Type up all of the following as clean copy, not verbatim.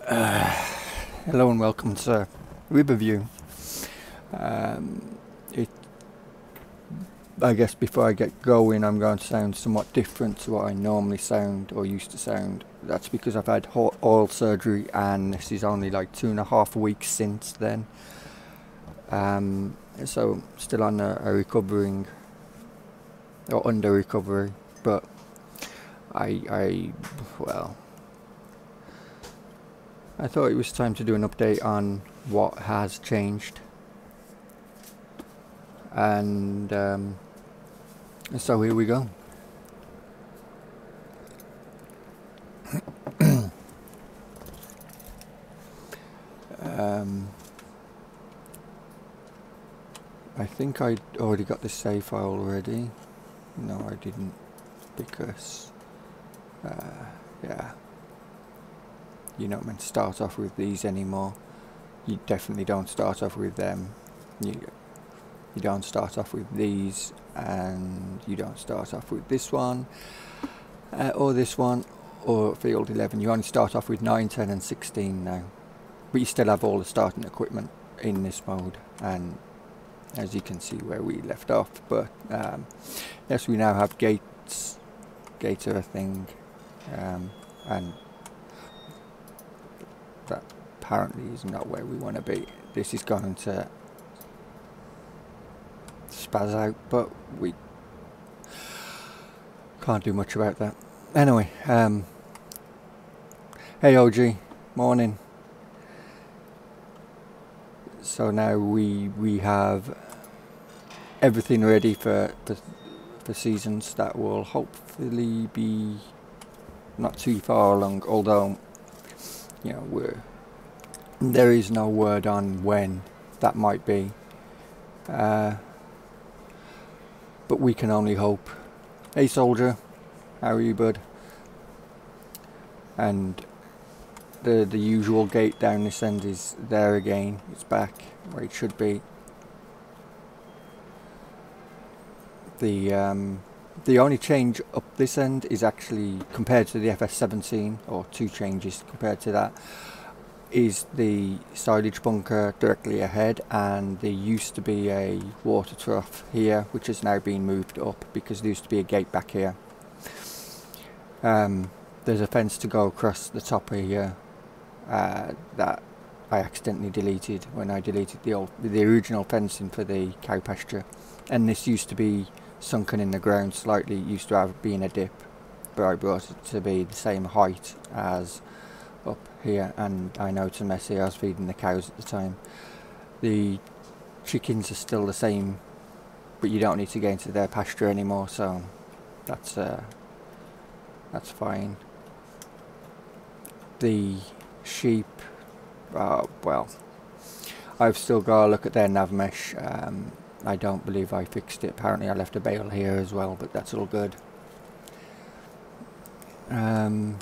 Hello and welcome to Riverview. It, I guess before I get going, I'm going to sound somewhat different to what I normally sound or used to sound. That's because I've had oil surgery and this is only like 2.5 weeks since then. So still on a recovering or under recovery, but well, I thought it was time to do an update on what has changed, and so here we go. I think I already got the save file already. No, I didn't, because yeah, you're not meant to start off with these anymore. You definitely don't start off with them. You don't start off with these, and you don't start off with this one, or this one, or field 11. You only start off with 9, 10 and 16 now. But you still have all the starting equipment in this mode, and as you can see where we left off. But yes, we now have gates, gator thing, and that apparently is not where we want to be. This is going to spaz out, but we can't do much about that. Anyway, hey OG, morning. So now we have everything ready for seasons that will hopefully be not too far along, although you know there is no word on when that might be, but we can only hope. Hey soldier, how are you, bud? And the usual gate down this end is there again. It's back where it should be. The only change up this end is actually, compared to the FS17, or two changes compared to that, is the silage bunker directly ahead, and there used to be a water trough here which has now been moved up because there used to be a gate back here. There's a fence to go across the top of here that I accidentally deleted when I deleted the original fencing for the cow pasture, and this used to be sunken in the ground slightly. It used to have been a dip, but I brought it to be the same height as up here, and I know it's a mess here. I was feeding the cows at the time. The chickens are still the same, but you don't need to get into their pasture anymore, so that's fine. The sheep, well, I've still got to look at their nav mesh. I don't believe I fixed it. Apparently I left a bale here as well, but that's all good. And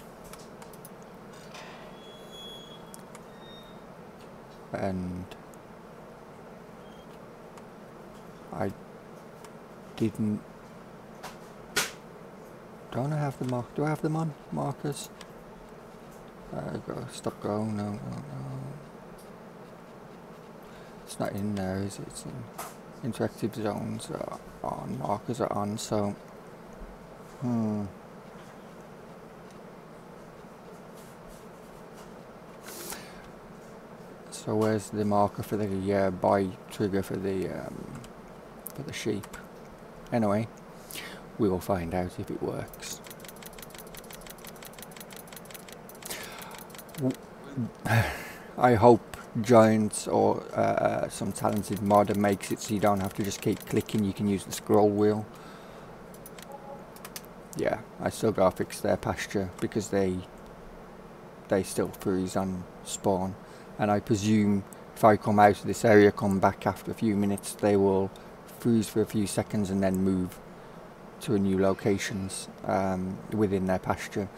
I don't I have the mark? Do I have them on markers? Stop go. No. It's not in there, is it? It's in interactive zones are on, markers are on, so so where's the marker for the buy trigger for the sheep? Anyway, we will find out if it works. I hope Giants or some talented modder makes it so you don't have to just keep clicking. You can use the scroll wheel. Yeah, I still gotta fix their pasture because they still freeze on spawn, and I presume if I come out of this area, come back after a few minutes, they will freeze for a few seconds and then move to a new locations within their pasture.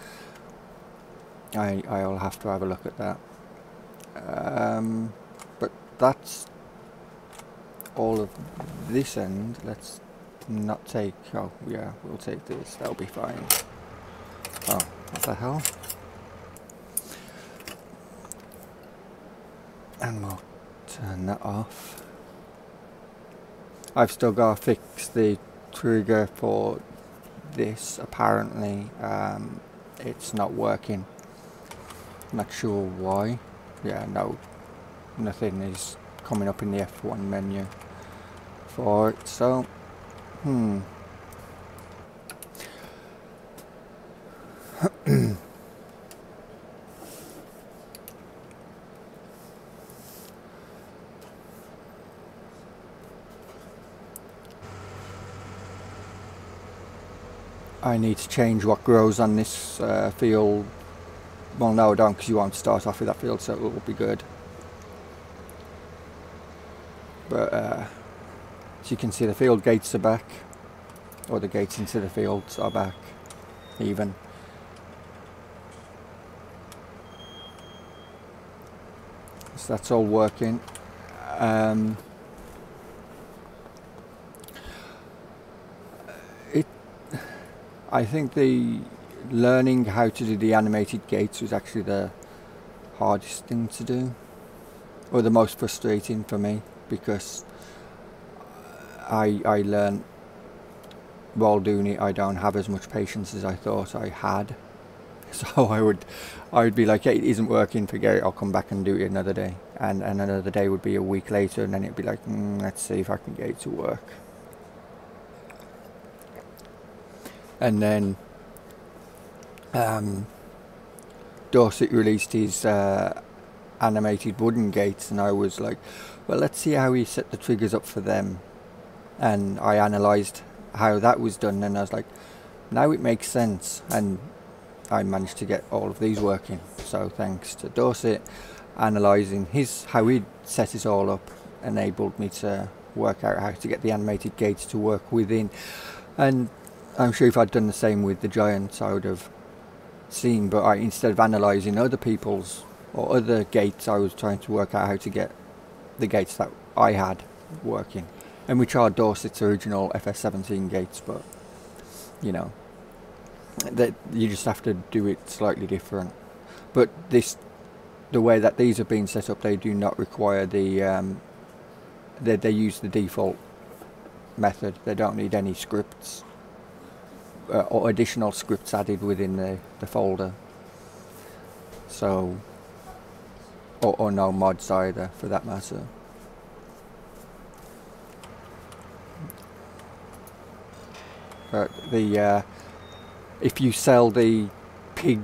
I'll have to have a look at that. But that's all of this end. Let's not take, oh yeah, we'll take this, that'll be fine. Oh, what the hell? And we'll turn that off. I've still got to fix the trigger for this. Apparently it's not working. Not sure why. Yeah, no, nothing is coming up in the F1 menu for it, so I need to change what grows on this field. Well, no, I don't, because you won't start off with that field, so it will be good. But as you can see, the field gates are back, or the gates into the fields are back even. So that's all working. I think the learning how to do the animated gates was actually the hardest thing to do, or the most frustrating for me, because I learned while doing it I don't have as much patience as I thought I had. So I would be like, hey, it isn't working, forget it, I'll come back and do it another day, and another day would be a week later, and then it'd be like, let's see if I can get it to work. And then Dorset released his animated wooden gates, and I was like, well, let's see how he set the triggers up for them. And I analysed how that was done, and I was like, now it makes sense. And I managed to get all of these working. So thanks to Dorset, analysing how he'd set it all up enabled me to work out how to get the animated gates to work within. And I'm sure if I'd done the same with the Giants, I would have seen, but instead of analysing other people's or other gates, I was trying to work out how to get the gates that I had working, and which are Dorset's original FS17 gates, but you know, that you just have to do it slightly different. But the way that these have been set up, they do not require the they use the default method. They don't need any scripts or additional scripts added within the folder, so or no mods either for that matter. But if you sell the pig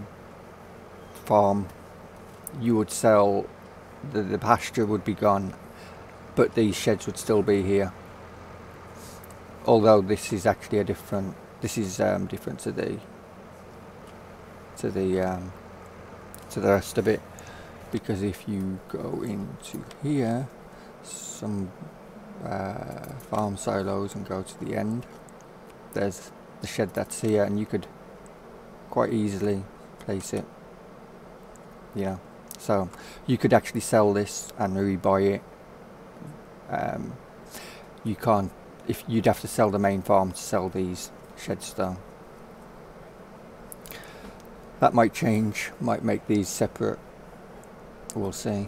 farm, you would sell the pasture would be gone, but these sheds would still be here, although this is actually a different. This is different to the rest of it, because if you go into here, some farm silos, and go to the end, there's the shed that's here, and you could quite easily place it, you know. So you could actually sell this and rebuy it. You can't, if you'd have to sell the main farm to sell these sheds though. That might change, might make these separate, we'll see.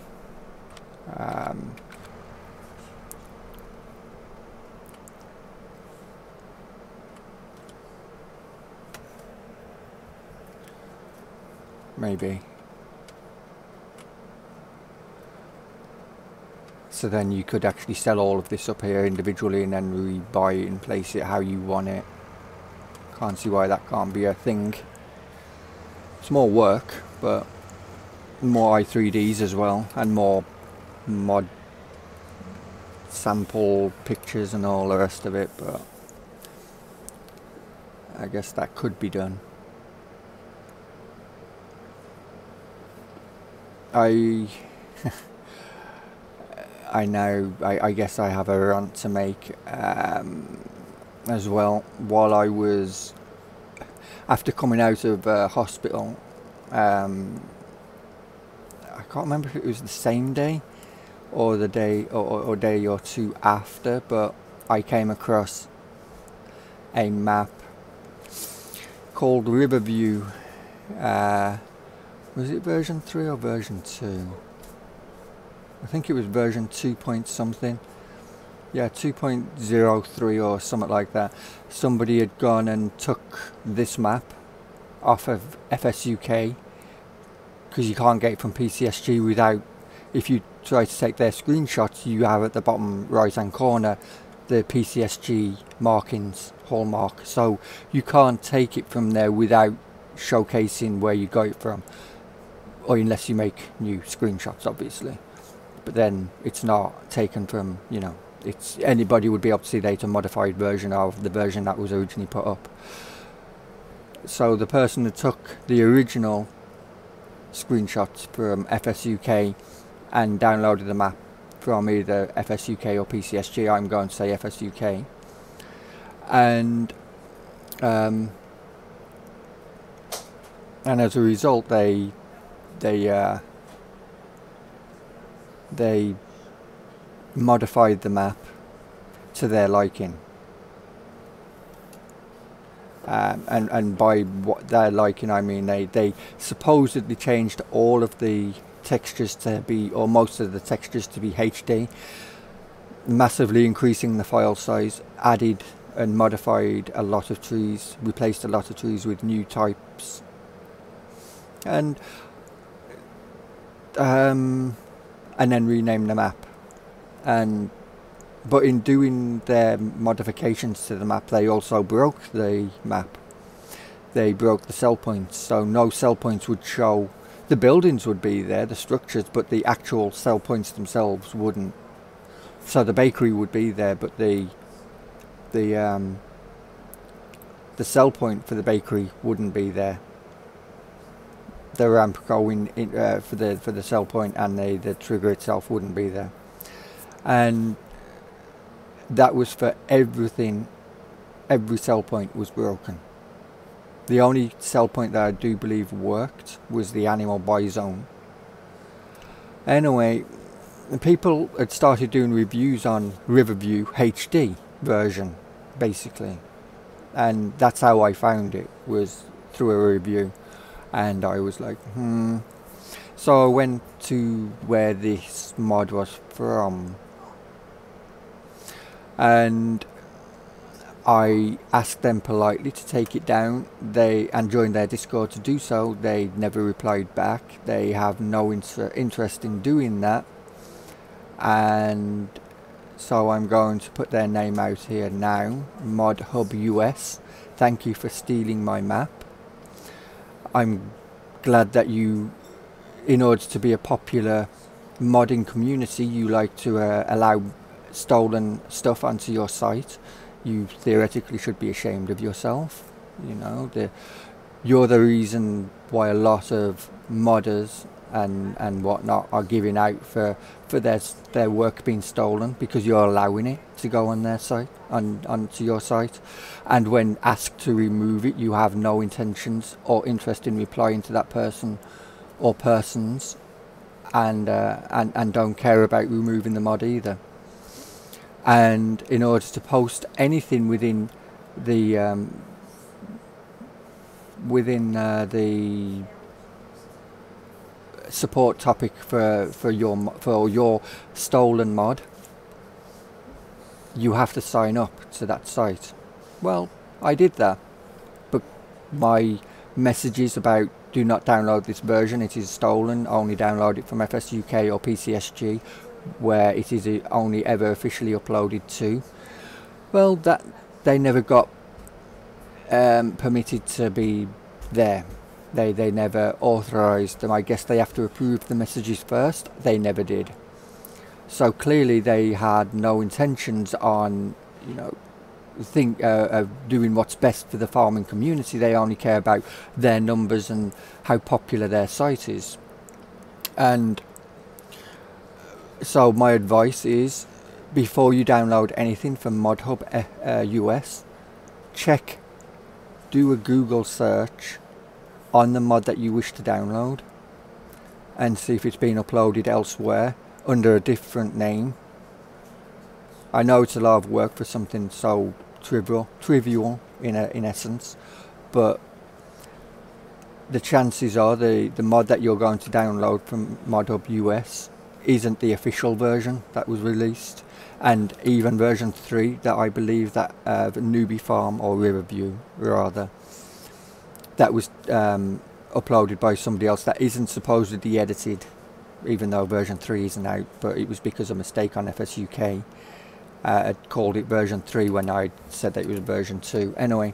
Maybe. So then you could actually sell all of this up here individually and then rebuy it and place it how you want it. Can't see why that can't be a thing. It's more work, but more i3Ds as well, and more mod sample pictures and all the rest of it, but I guess that could be done. I know, I guess I have a rant to make as well. While I was, after coming out of hospital, I can't remember if it was the same day or the day or day or two after, but I came across a map called Riverview. Was it version 3 or version 2? I think it was version 2 point something. Yeah, 2.03 or something like that. Somebody had gone and took this map off of FSUK, because you can't get it from PCSG without, if you try to take their screenshots, you have at the bottom right hand corner the PCSG markings, hallmark, so you can't take it from there without showcasing where you got it from, or unless you make new screenshots obviously, but then it's not taken from, you know, it's anybody would be able to see that it's a modified version of the version that was originally put up. So the person that took the original screenshots from FSUK and downloaded the map from either FSUK or PCSG, I'm going to say FSUK, and as a result they modified the map to their liking, and by what they're liking I mean they supposedly changed all of the textures to be, or most of the textures to be HD, massively increasing the file size, added and modified a lot of trees, replaced a lot of trees with new types, and then renamed the map. But in doing their modifications to the map, they also broke the map. They broke the cell points, so no cell points would show. The buildings would be there, the structures, but the actual cell points themselves wouldn't. So the bakery would be there, but the cell point for the bakery wouldn't be there. The ramp going in for the cell point, and the trigger itself wouldn't be there. And that was for everything. Every cell point was broken. The only cell point that I do believe worked was the animal buy zone. Anyway, people had started doing reviews on Riverview HD version, basically, and that's how I found it, was through a review. And I was like, so I went to where this mod was from, and I asked them politely to take it down. And joined their Discord to do so. They never replied back. They have no interest in doing that, and so I'm going to put their name out here now. Mod Hub US, thank you for stealing my map. I'm glad that you, in order to be a popular modding community, you like to allow stolen stuff onto your site. You theoretically should be ashamed of yourself. You know, you're the reason why a lot of modders and whatnot are giving out for their work being stolen, because you're allowing it to go on their site, onto your site, and when asked to remove it, you have no intentions or interest in replying to that person or persons, and don't care about removing the mod either. And in order to post anything within the support topic for your stolen mod, you have to sign up to that site. Well, I did that, but my messages about do not download this version, it is stolen, only download it from FSUK or PCSG, where it is only ever officially uploaded to, well, that they never got permitted to be there. They never authorised them. I guess they have to approve the messages first. They never did. So clearly they had no intentions on, you know, doing what's best for the farming community. They only care about their numbers and how popular their site is. And so my advice is, before you download anything from ModHub US, do a Google search on the mod that you wish to download and see if it's been uploaded elsewhere under a different name. I know it's a lot of work for something so trivial in essence, but the chances are the mod that you're going to download from ModHub US isn't the official version that was released, and even version 3 that I believe that Newbie Farm, or Riverview rather, that was uploaded by somebody else that isn't supposedly edited, even though version 3 isn't out, but it was because of a mistake on FSUK. I'd called it version 3 when I said that it was version 2. Anyway,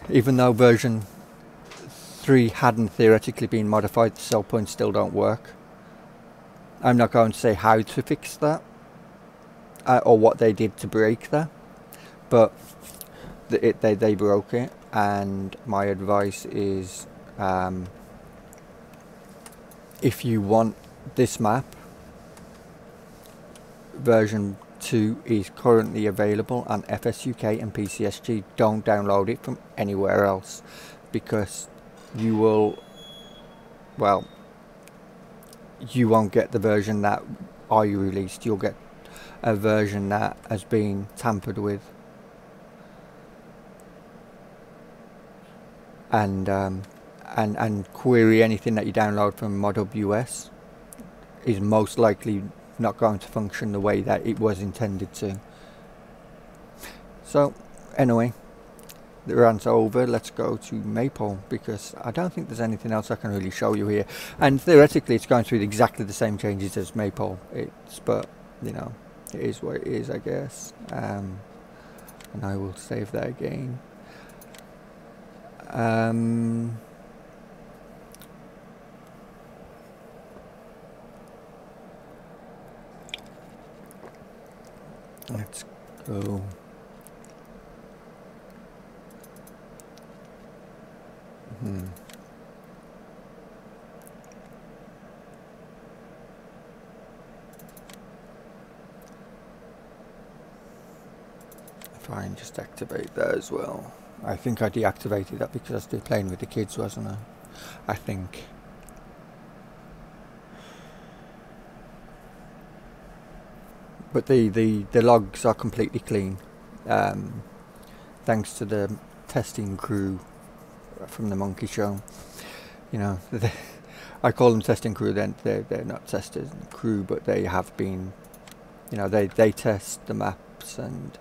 even though version 3 hadn't theoretically been modified, the sell points still don't work. I'm not going to say how to fix that, or what they did to break that, but they broke it, and my advice is, if you want this map, version 2 is currently available on FSUK and PCSG. Don't download it from anywhere else, because you will, well, you won't get the version that I released. You'll get a version that has been tampered with, and query anything that you download from ModHub is most likely not going to function the way that it was intended to. So anyway, the rant's over. Let's go to Maypole, because I don't think there's anything else I can really show you here, and theoretically it's going through exactly the same changes as Maypole. But you know, it is what it is, I guess. And I will save that again. Let's go. If I can just activate that as well. I think I deactivated that because I was still playing with the kids, wasn't I? I think. But the logs are completely clean, thanks to the testing crew from the Monkey Show. You know, I call them testing crew. Then they're not testing crew, but they have been. You know, they test the maps and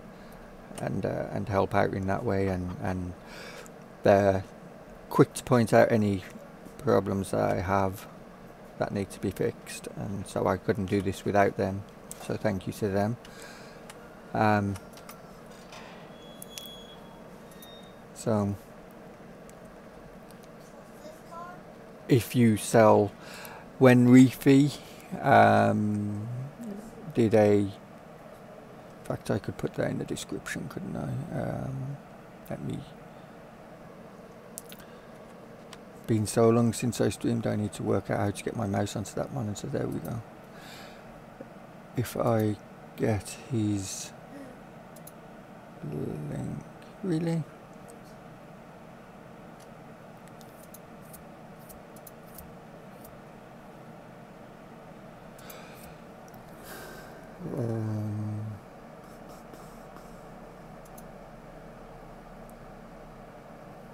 help out in that way, and they're quick to point out any problems that I have that need to be fixed, and so I couldn't do this without them. So thank you to them. So if you sell, when Reefy did in fact I could put that in the description, couldn't I? Let me. Been so long since I streamed, I need to work out how to get my mouse onto that monitor. There we go. If I get his link, really?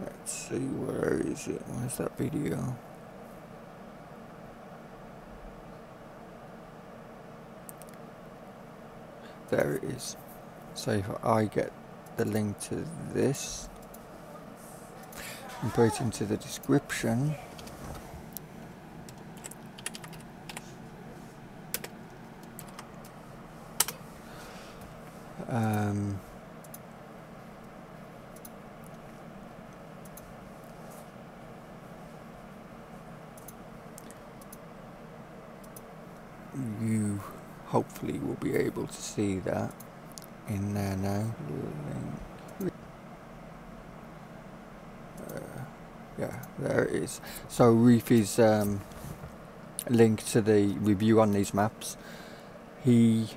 Let's see, where is it? Where's that video? There it is. So if I get the link to this and put it into the description, you hopefully will be able to see that in there now. Yeah, there it is. So Reefy's link to the review on these maps, he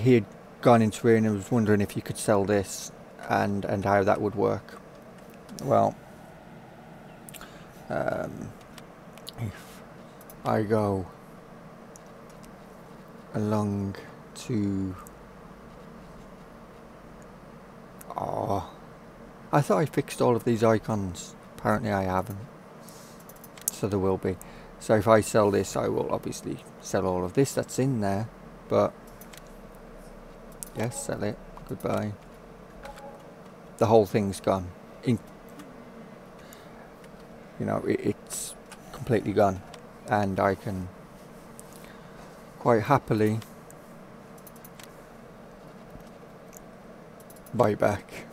he had gone into it and was wondering if you could sell this and how that would work. Well, if I go along to... Oh, I thought I fixed all of these icons. Apparently I haven't. So there will be. So if I sell this, I will obviously sell all of this that's in there. But yes, sell it. Goodbye. The whole thing's gone. You know, it's completely gone. And I can quite happily buy back.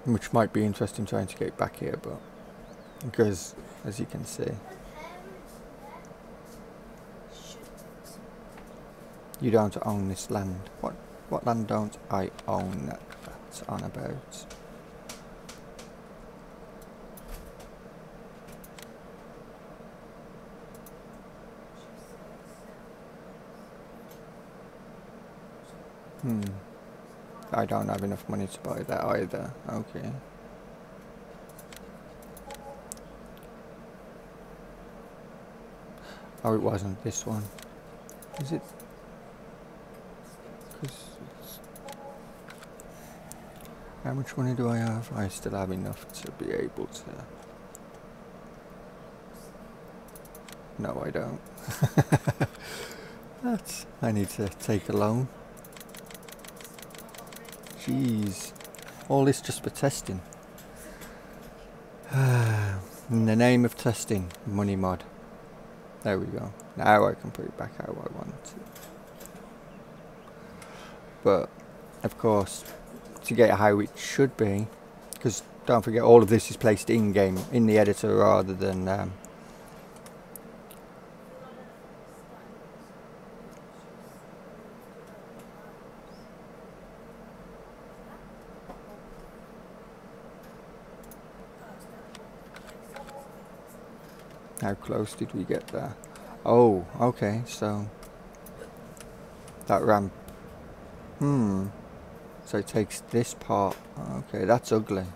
Which might be interesting trying to get back here, but because as you can see, you don't own this land. What land don't I own? That's on about. I don't have enough money to buy that either. Okay. Oh, it wasn't this one. Is it? How much money do I have? I still have enough to be able to... No, I don't. I need to take a loan. Jeez. All this just for testing. In the name of testing, money mod. There we go. Now I can put it back how I want it. But, of course, to get how it should be, because don't forget all of this is placed in-game, in the editor rather than... How close did we get there? Oh, okay, so that ramp. So it takes this part. Okay, that's ugly.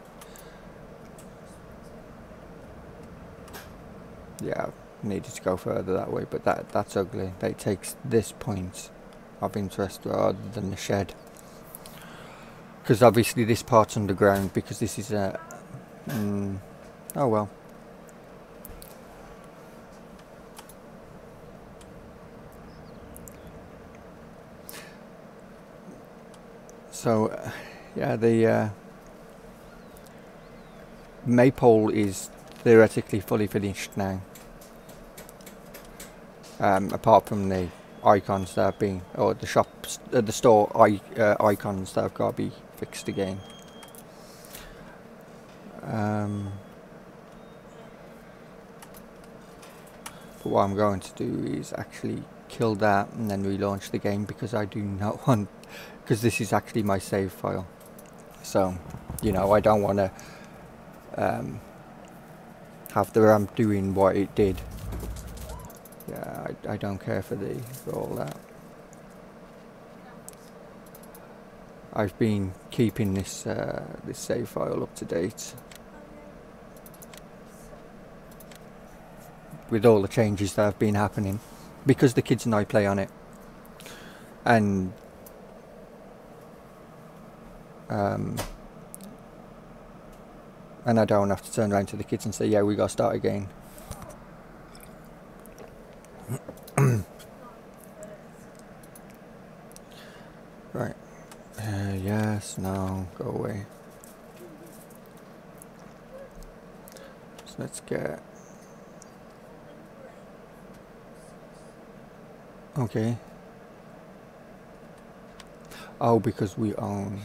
Yeah, needed to go further that way, but that's ugly. That takes this point of interest rather than the shed. Because obviously this part's underground because this is a... oh well. So, yeah, the Maypole is theoretically fully finished now. Apart from the icons that have been, or the shops, the store icons that have got to be fixed again. But what I'm going to do is actually kill that and then relaunch the game because I do not want... Because this is actually my save file, so you know I don't want to have the RAM doing what it did. Yeah, I don't care for all that. I've been keeping this this save file up to date with all the changes that have been happening because the kids and I play on it, and I don't have to turn around to the kids and say, yeah, we gotta start again. Right. Yes, no, go away. So let's get... Okay. Oh, because we own...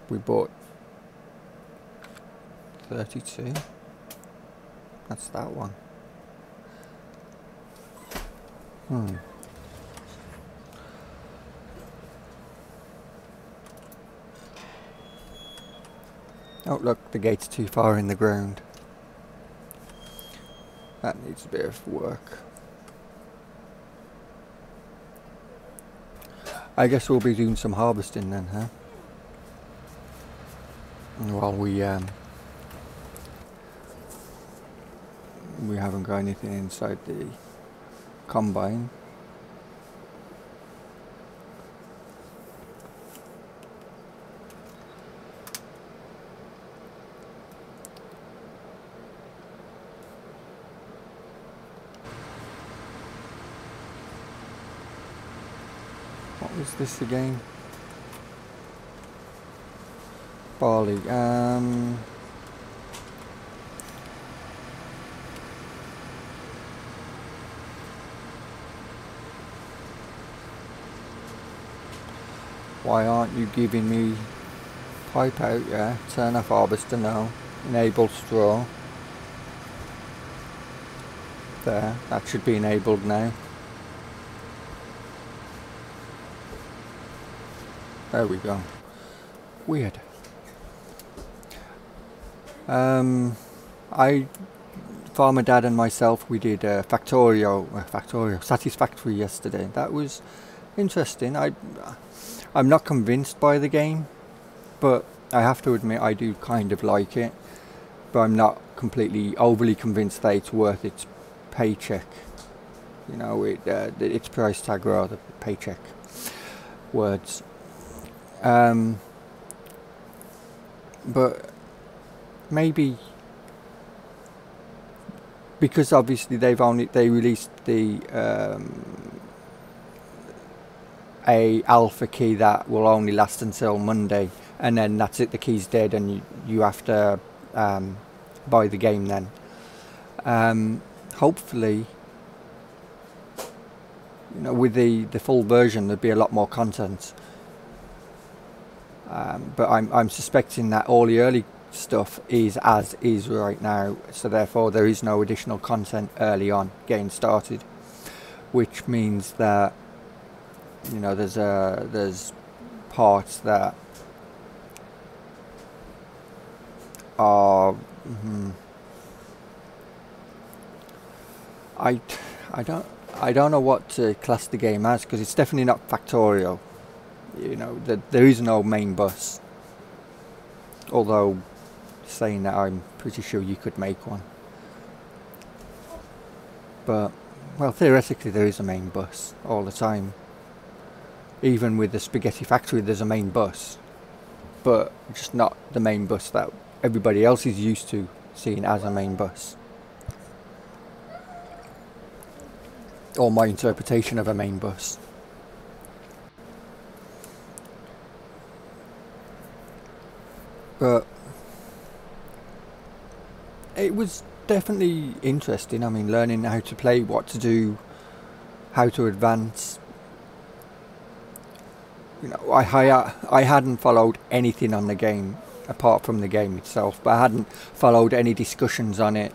We bought 32. That's that one. Oh look, the gate's too far in the ground. That needs a bit of work. I guess we'll be doing some harvesting then, huh? While we we haven't got anything inside the combine. What was this again? Barley. Why aren't you giving me pipe out? Yeah, turn off harvester now. Enable straw. There, that should be enabled now. There we go. Weird. Farmer Dad and myself, we did Satisfactory yesterday. That was interesting. I'm not convinced by the game, but I have to admit I do kind of like it. But I'm not completely overly convinced that it's worth its paycheck. You know, its price tag rather, paycheck. Words. But maybe because obviously they released the a alpha key that will only last until Monday, and then that's it, the key's dead and you have to buy the game then. Hopefully, you know, with the full version there'd be a lot more content. But I'm suspecting that all the early stuff is as is right now, so therefore there is no additional content early on getting started, which means that, you know, there's parts that are I don't know what to class the game as, because it's definitely not Factorio. You know, there is no main bus, although saying that, I'm pretty sure you could make one. But, well, theoretically there is a main bus all the time. Even with the Spaghetti Factory there's a main bus, but just not the main bus that everybody else is used to seeing as a main bus. Or my interpretation of a main bus. But it was definitely interesting. I mean, learning how to play, what to do, how to advance. You know, I hadn't followed anything on the game apart from the game itself, but I hadn't followed any discussions on it,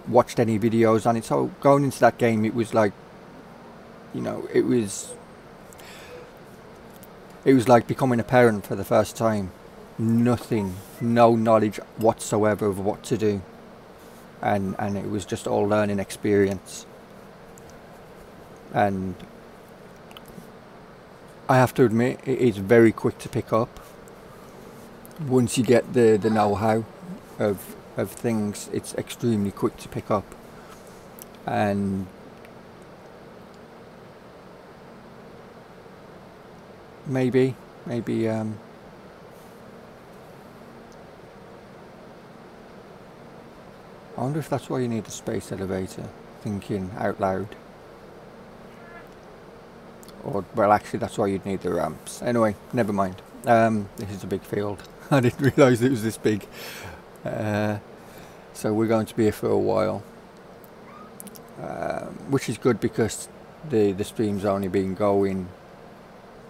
watched any videos on it. So going into that game, it was like, you know, it was like becoming a parent for the first time. Nothing, no knowledge whatsoever of what to do, and it was just all learning experience. And I have to admit, it is very quick to pick up. Once you get the know-how of things, it's extremely quick to pick up. And maybe I wonder if that's why you need the space elevator, thinking out loud. Or, well, actually that's why you'd need the ramps. Anyway, never mind. This is a big field. I didn't realise it was this big. So we're going to be here for a while. Which is good because the stream's only been going...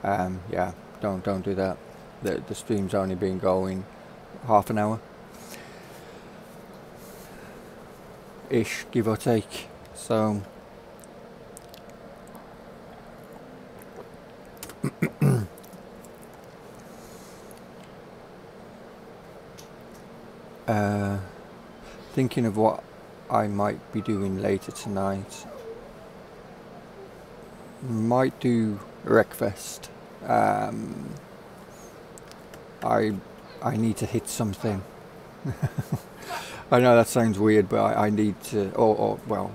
yeah, don't do that. The stream's only been going half an hour. Ish, give or take. So thinking of what I might be doing later tonight. Might do Wreckfest. I need to hit something. I know that sounds weird, but I need to, or well,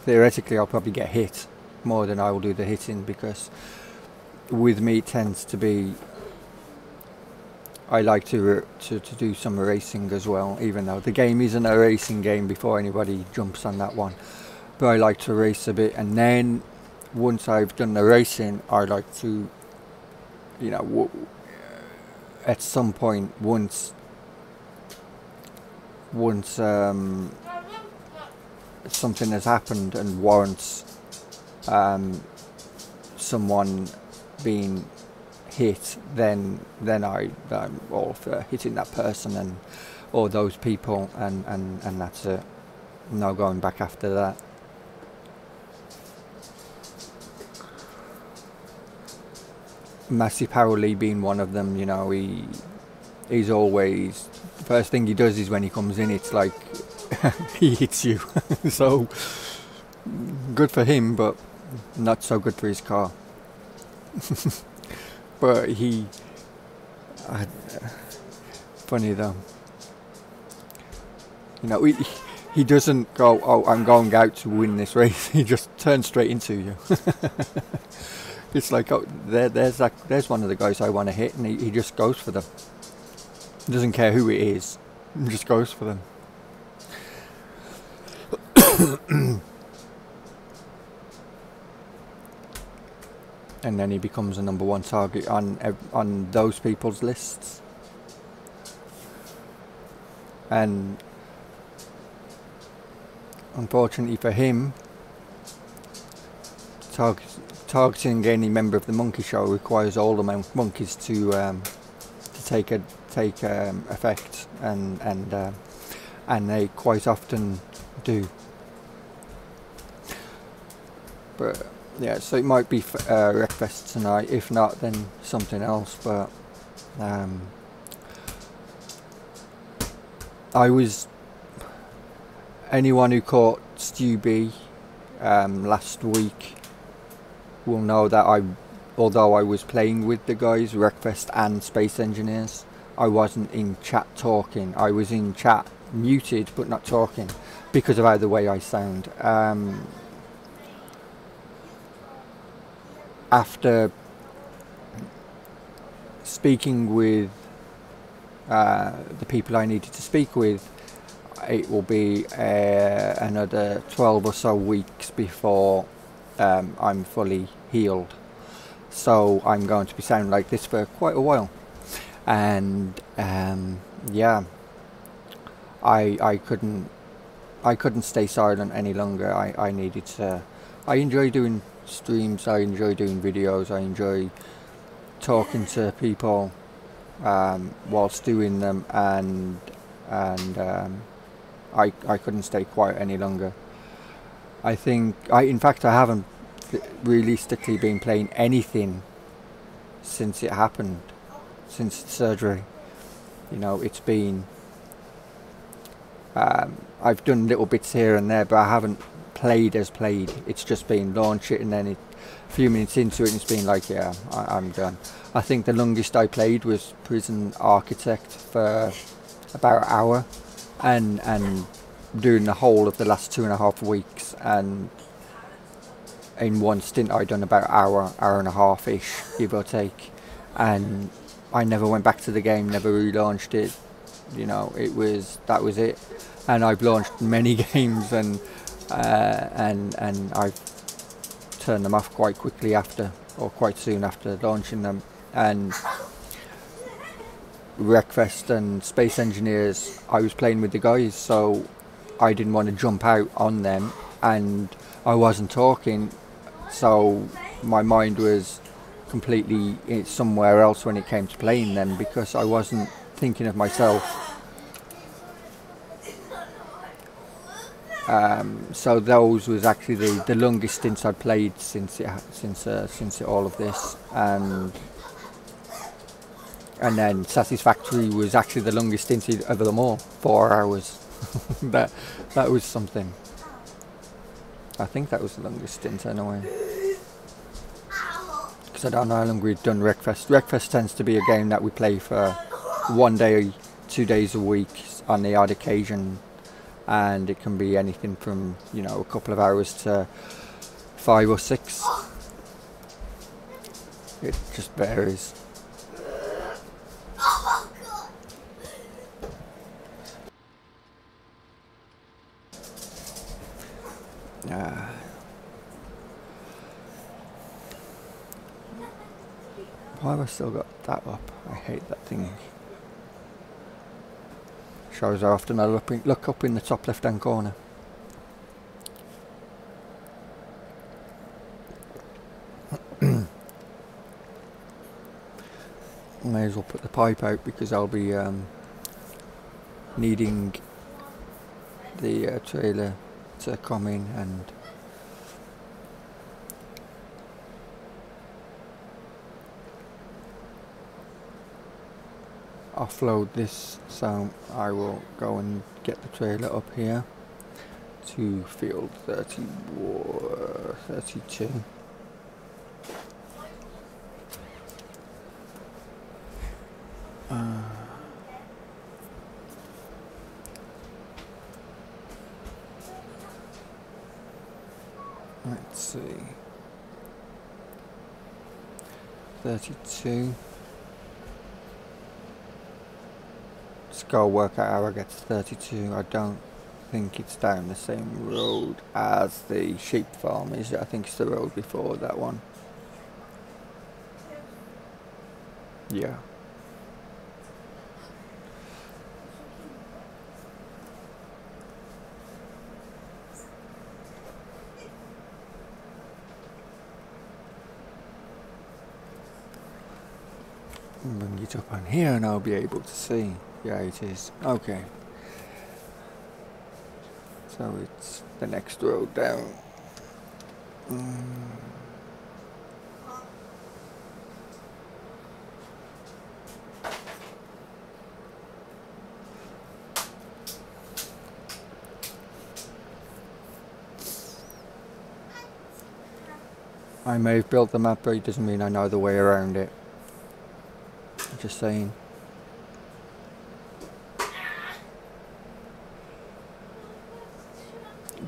theoretically I'll probably get hit more than I will do the hitting, because with me it tends to be, I like to do some racing as well, even though the game isn't a racing game before anybody jumps on that one. But I like to race a bit, and then once I've done the racing, I like to, you know, at some point, once something has happened and warrants someone being hit, then I'm all for hitting that person and or those people, and that's it. No going back after that. Massive Howley being one of them, you know, he's always, the first thing he does is when he comes in, it's like he hits you. So good for him, but not so good for his car. But funny though, you know, he doesn't go, oh, I'm going out to win this race. He just turns straight into you. It's like, oh, there's one of the guys I want to hit, and he just goes for them. He doesn't care who it is, he just goes for them. And then he becomes a #1 target on those people's lists. And unfortunately for him, targeting any member of the monkey show requires all the monkeys to take effect, and they quite often do. But yeah, so it might be Wreckfest tonight. If not, then something else. But anyone who caught Stu B last week will know that although I was playing with the guys, Wreckfest and Space Engineers, I wasn't in chat talking. I was in chat muted but not talking because of the way I sound. After speaking with the people I needed to speak with, it will be another 12 or so weeks before I'm fully healed. So I'm going to be sounding like this for quite a while. And yeah, I couldn't stay silent any longer. I needed to. I enjoy doing streams, I enjoy doing videos, I enjoy talking to people whilst doing them, and I couldn't stay quiet any longer. In fact I haven't realistically been playing anything since it happened, since the surgery. You know, it's been I've done little bits here and there, but I haven't played. It's just been launch it, and then a few minutes into it, it's been like, yeah, I'm done. I think the longest I played was Prison Architect for about an hour, and doing the whole of the last 2.5 weeks, and in one stint I'd done about hour and a half ish, give or take, and I never went back to the game, never relaunched it. You know, that was it. And I've launched many games, and I've turned them off quite quickly after, or quite soon after launching them. And Wreckfest and Space Engineers, I was playing with the guys, so I didn't want to jump out on them, and I wasn't talking, so my mind was completely somewhere else when it came to playing them, because I wasn't thinking of myself. So those was actually the longest stints I'd played since all of this, and then Satisfactory was actually the longest stint of them all, 4 hours. that was something. I think that was the longest stint anyway. Because I don't know how long we'd done Wreckfest. Wreckfest tends to be a game that we play for 1 day, 2 days a week, on the odd occasion, and it can be anything from, you know, a couple of hours to 5 or 6. It just varies. Why have I still got that up? I hate that thing. Shows how often I look up in the top left hand corner. May as well put the pipe out because I'll be needing the trailer to come in and offload this, so I will go and get the trailer up here to field 32. Let's see, 32. Let's go work out how I get to 32. I don't think it's down the same road as the sheep farm, is it? I think it's the road before that one. Yeah. Bring it up on here and I'll be able to see. Yeah, it is. Okay. So it's the next road down. I may have built the map, but it doesn't mean I know the way around it. Just saying.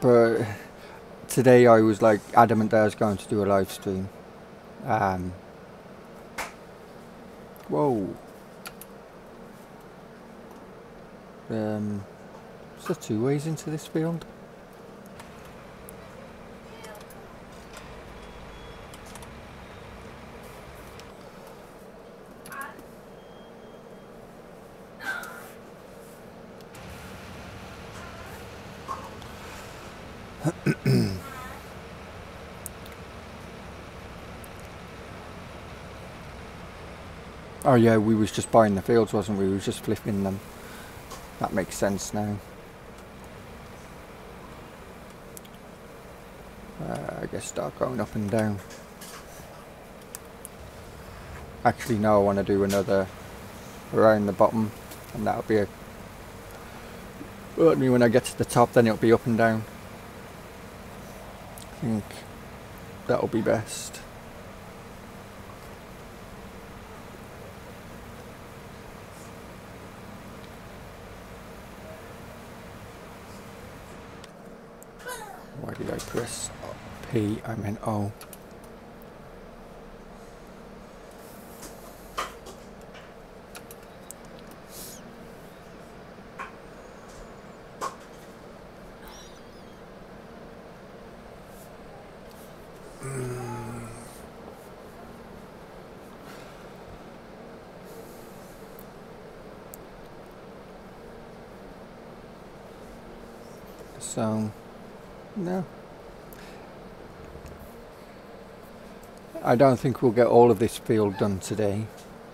But today I was like adamant that I was going to do a live stream. Whoa. Is there 2 ways into this field? Oh yeah, we was just buying the fields, wasn't we? We was just flipping them. That makes sense now. I guess start going up and down. Actually no, I want to do another around the bottom, and that'll be when I get to the top, then it'll be up and down. I think that'll be best. Why did I press P? I meant O. So, no. I don't think we'll get all of this field done today.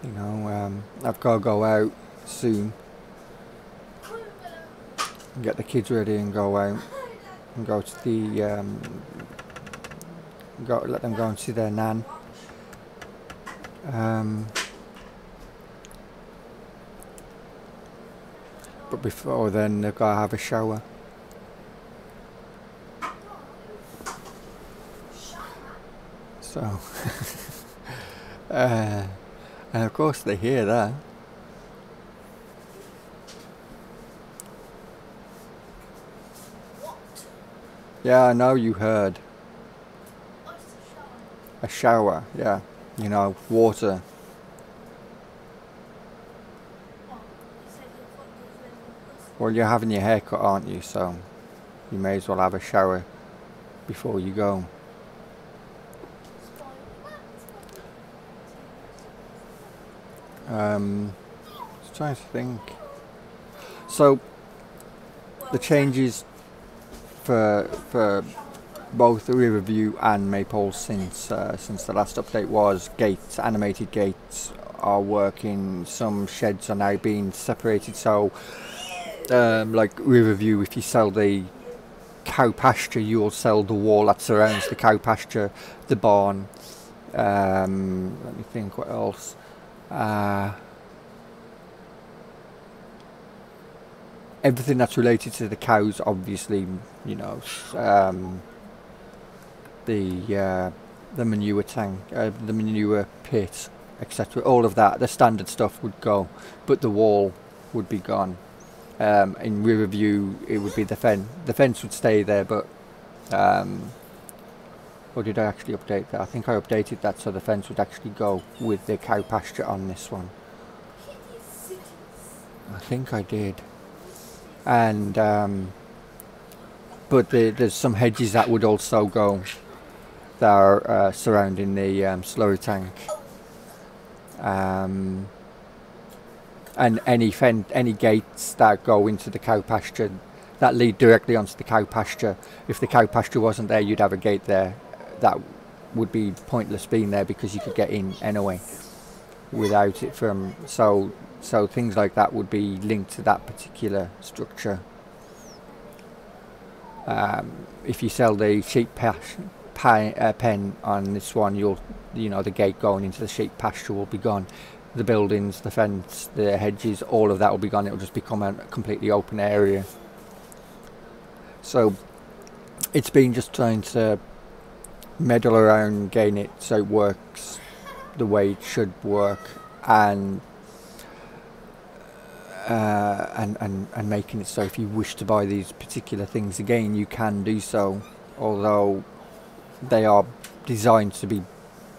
You know, I've got to go out soon and get the kids ready and go out and go to the let them go and see their nan. But before then, they've got to have a shower. So, and of course they hear that. Yeah, I know you heard. A shower, yeah. You know, water. Well, you're having your hair cut, aren't you? So you may as well have a shower before you go. Just trying to think. So the changes for both the Riverview and Maypole since the last update was gates, animated gates are working. Some sheds are now being separated. So like Riverview, if you sell the cow pasture, you'll sell the wall that surrounds the cow pasture, the barn. Let me think what else. Everything that's related to the cows, obviously, you know, the manure tank, the manure pit, etc. All of that, the standard stuff would go, but the wall would be gone. In Riverview, it would be the fence. The fence would stay there, but or did I actually update that? I think I updated that so the fence would actually go with the cow pasture on this one. I think I did. And but there's some hedges that would also go that are surrounding the slurry tank, and any gates that go into the cow pasture that lead directly onto the cow pasture. If the cow pasture wasn't there, you'd have a gate there that would be pointless being there because you could get in anyway without it from. So things like that would be linked to that particular structure. If you sell the sheep pen on this one, you know, the gate going into the sheep pasture will be gone. The buildings, the fence, the hedges, all of that will be gone. It will just become a completely open area. So it's been just trying to meddle around, getting it so it works the way it should work, and making it so if you wish to buy these particular things again, you can do so, although they are designed to be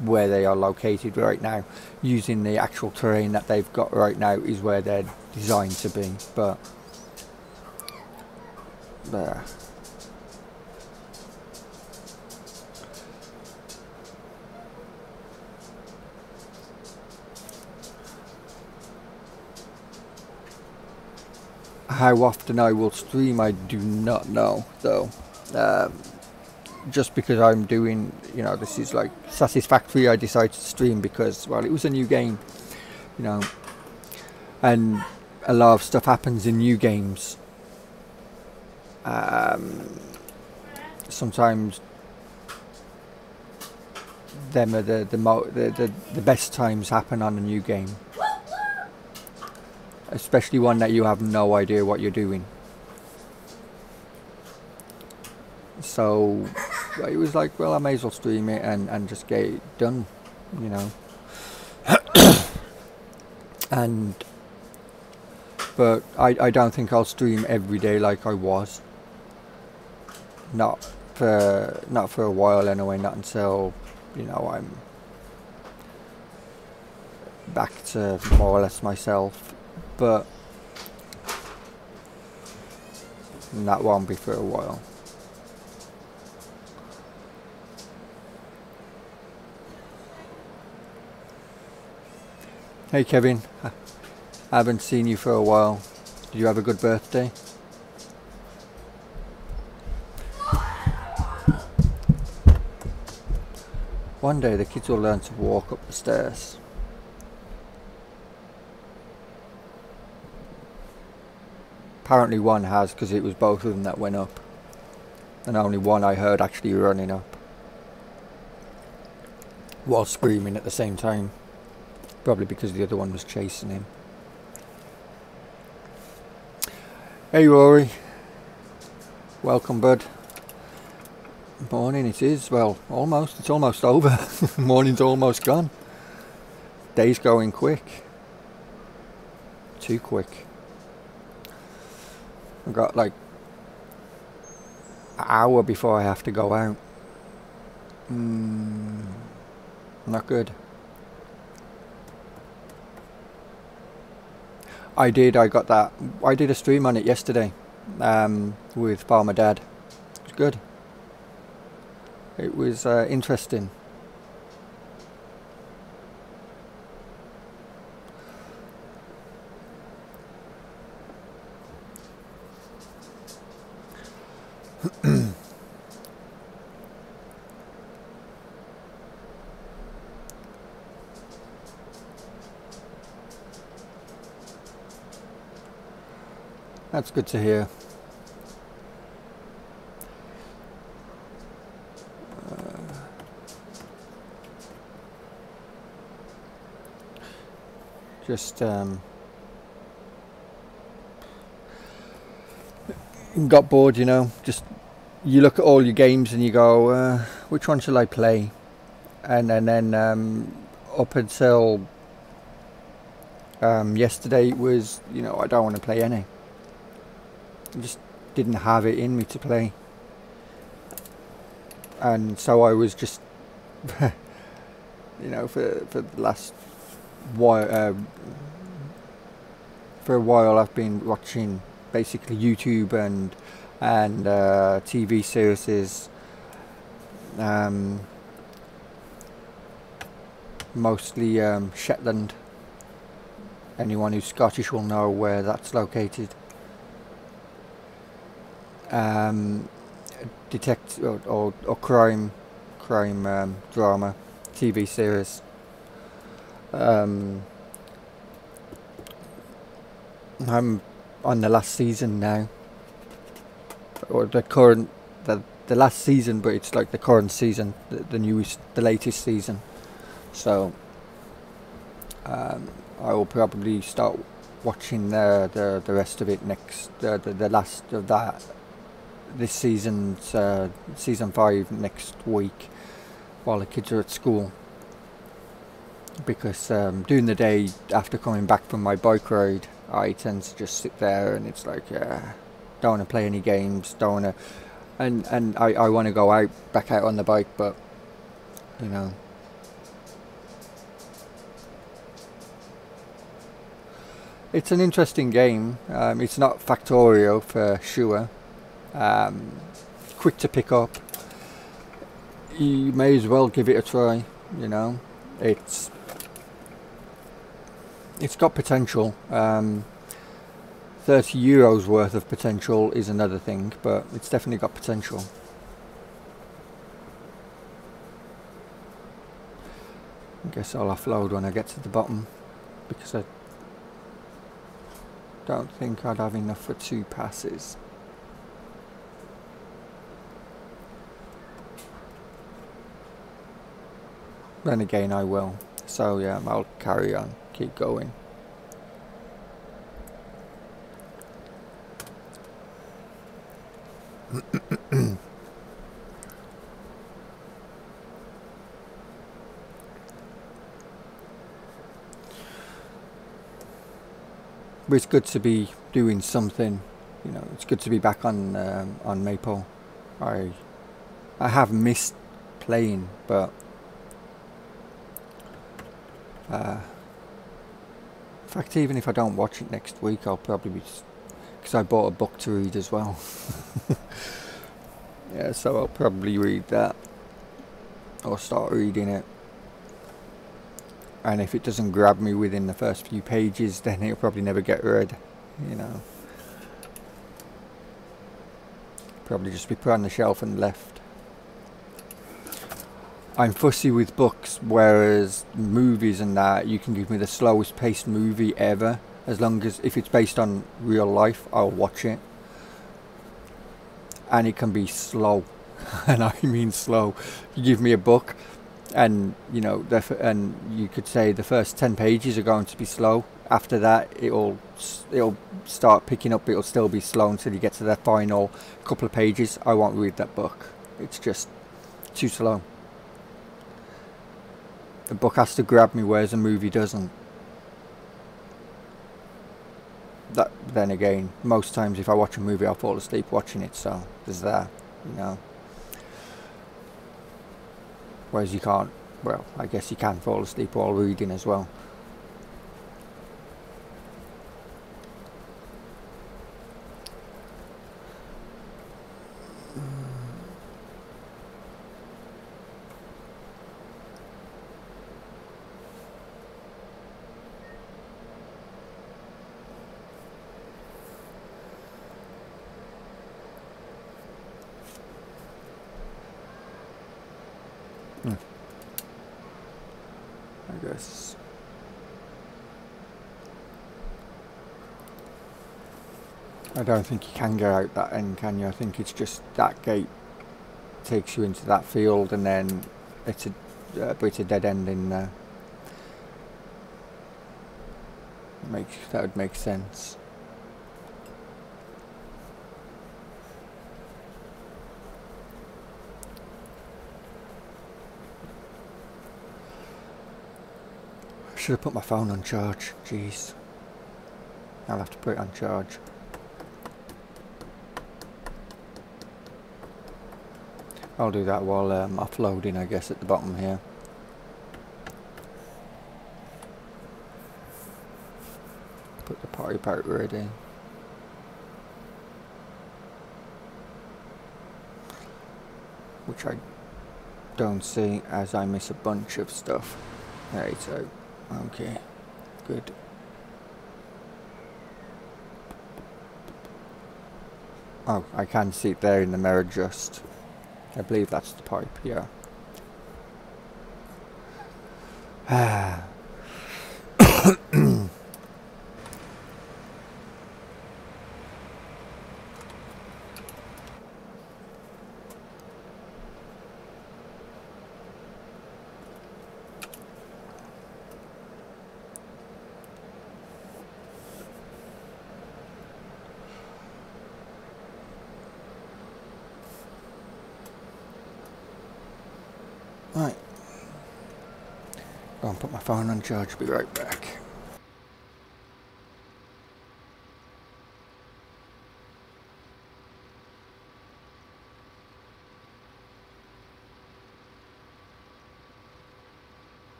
where they are located right now. Using the actual terrain that they've got right now is where they're designed to be, but there. How often I will stream, I do not know, though. Just because I'm doing, you know, this is like Satisfactory, I decided to stream because, well, it was a new game, you know, and a lot of stuff happens in new games. Sometimes them are the best times happen on a new game. Especially one that you have no idea what you're doing. So it was like, well, I may as well stream it and just get it done, you know. But I don't think I'll stream every day like I was. Not for a while anyway. Not until, you know, I'm back to more or less myself. But that won't be for a while. Hey Kevin, I haven't seen you for a while. Did you have a good birthday? One day the kids will learn to walk up the stairs. Apparently one has, because it was both of them that went up. And only one I heard actually running up. While screaming at the same time. Probably because the other one was chasing him. Hey Rory. Welcome, bud. Morning it is. Well, almost. It's almost over. Morning's almost gone. Day's going quick. Too quick. I've got like hour before I have to go out. Not good. I did a stream on it yesterday with Farmer Dad. It was good. It was interesting. That's good to hear. Just got bored, you know. Just you look at all your games and you go, which one shall I play? And then up until yesterday it was, you know, I don't want to play any. I just didn't have it in me to play, and so I was just, you know, for the last while, for a while I've been watching basically YouTube and TV series, mostly Shetland. Anyone who's Scottish will know where that's located. Detective or crime drama TV series. I'm on the last season now, or the last season, but it's like the current season, the latest season. So I will probably start watching the rest of it next, the last of that. This season's season 5 next week while the kids are at school, because during the day after coming back from my bike ride I tend to just sit there and it's like, yeah, don't want to play any games, don't want to, and I want to go back out on the bike, but you know, it's an interesting game. It's not Factorio for sure. Quick to pick up. You may as well give it a try, you know. It's got potential. 30 euros worth of potential is another thing, but it's definitely got potential. I guess I'll offload when I get to the bottom, because I don't think I'd have enough for 2 passes. Then again I will. So yeah, I'll carry on, keep going. But it's good to be doing something, you know. It's good to be back on Maypole. I have missed playing, but in fact, even if I don't watch it next week, I'll probably be, because I bought a book to read as well. Yeah, so I'll probably read that, or start reading it. And if it doesn't grab me within the first few pages, then it'll probably never get read, you know. Probably just be put on the shelf and left. I'm fussy with books, whereas movies and that, you can give me the slowest paced movie ever. As long as, if it's based on real life, I'll watch it. And it can be slow. And I mean slow. You give me a book, and you know, and you could say the first 10 pages are going to be slow. After that, it'll start picking up. It'll still be slow until you get to the final couple of pages. I won't read that book. It's just too slow. The book has to grab me, whereas a movie doesn't. Then again, most times if I watch a movie, I'll fall asleep watching it, so there's that. you know. Whereas you can't, well, I guess you can fall asleep while reading as well. I guess. I don't think you can go out that end, can you? I think it's just that gate takes you into that field, and then it's a dead end in there. That would make sense. I should have put my phone on charge. Jeez. I'll have to put it on charge. I'll do that while offloading, I guess, at the bottom here. Put the pipe out ready. Which I don't see, as I miss a bunch of stuff. Right, so, okay, good. Oh, I can see it there in the mirror just. I believe that's the pipe, yeah. Right. Go and put my phone on charge, be right back.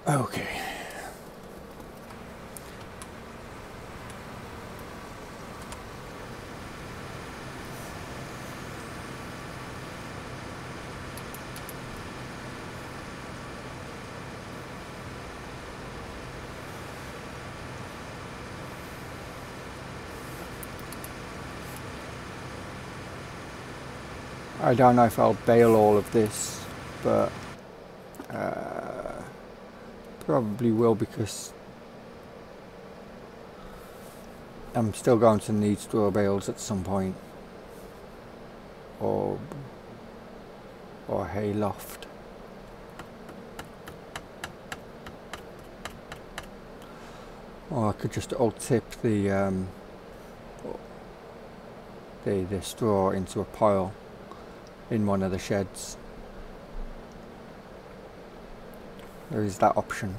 Okay. I don't know if I'll bail all of this, but probably will, because I'm still going to need straw bales at some point, or hay loft. Or I could just alt-tip the straw into a pile in one of the sheds. There is that option.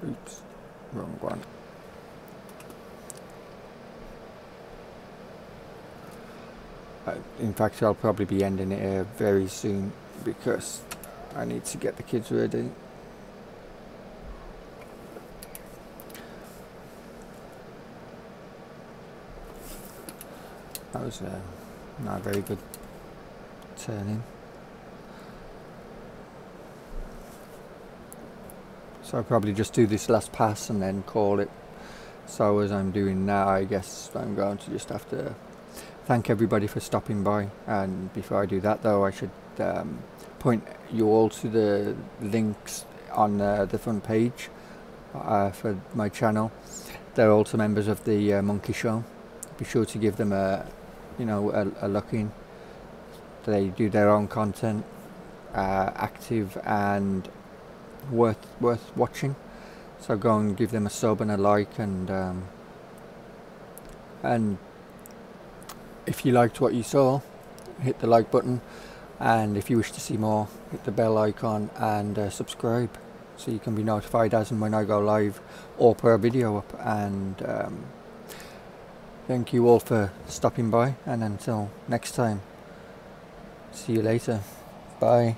Oops, wrong one. In fact, I'll probably be ending it here very soon, because I need to get the kids ready. That was not a very good turning. So I'll probably just do this last pass and then call it. So as I'm doing now, I guess I'm going to just have to thank everybody for stopping by. And before I do that though, I should point you all to the links on the front page for my channel. They're also members of the Monkey Show. Be sure to give them a look in. They do their own content, active and worth watching. So go and give them a sub and a like, and if you liked what you saw, hit the like button, and if you wish to see more, hit the bell icon and subscribe, so you can be notified as and when I go live or put a video up. And thank you all for stopping by, and until next time, see you later. Bye.